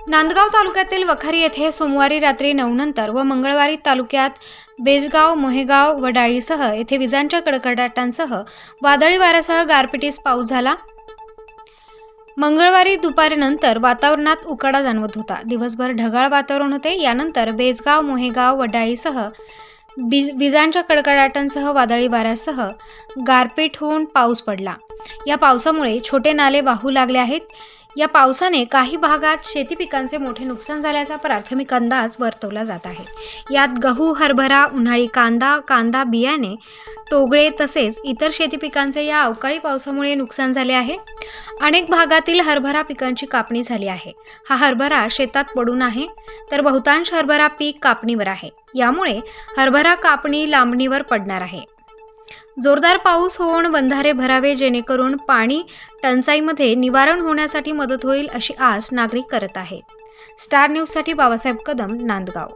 नांदगाव तालुक्यातील वखारी येथे सोमवारी रात्री 9 नंतर व मंगळवारी तालुक्यात बेजगाव, मोहेगाव, वडाळीसह येथे विजांच्या कडकडाटांसह वादळी वाऱ्यासह गारपिटीस पाऊस झाला। मंगळवारी दुपारनंतर वातावरणात उकाडा जाणवत होता। दिवसभर ढगाळ वातावरण होते। यानंतर बेजगाव, मोहेगाव, वडाळीसह विजांच्या कडकडाटांसह वादळी वाऱ्यासह गारपीट होऊन पाऊस पडला। या पावसामुळे छोटे नाले वाहू लागले आहेत। या पावसाने काही भागात शेती पिकांचे मोठे नुकसान झाल्याचा प्राथमिक अंदाज वर्तवला जात आहे। यात गहू, हरभरा, उन्हाळी कांदा बियाणे, टोगळे तसेच इतर शेती पिकांचे या अवकाळी पावसामुळे नुकसान झाले आहे। अनेक भागातील हरभरा पिकांची कापणी झाली आहे। हा हरभरा शेतात पडून आहे, तर बहुतांश हरभरा पीक कापणीवर आहे। यामुळे हरभरा कापणी लांबणीवर पडणार आहे। जोरदार पाऊस होऊन बंधारे भरावे, जेणेकरून पाणी टंचाईमध्ये निवारण होण्यासाठी मदत होईल अशी आस नागरिक करत आहेत। स्टार न्यूजसाठी बाबासाहेब कदम, नांदगाव।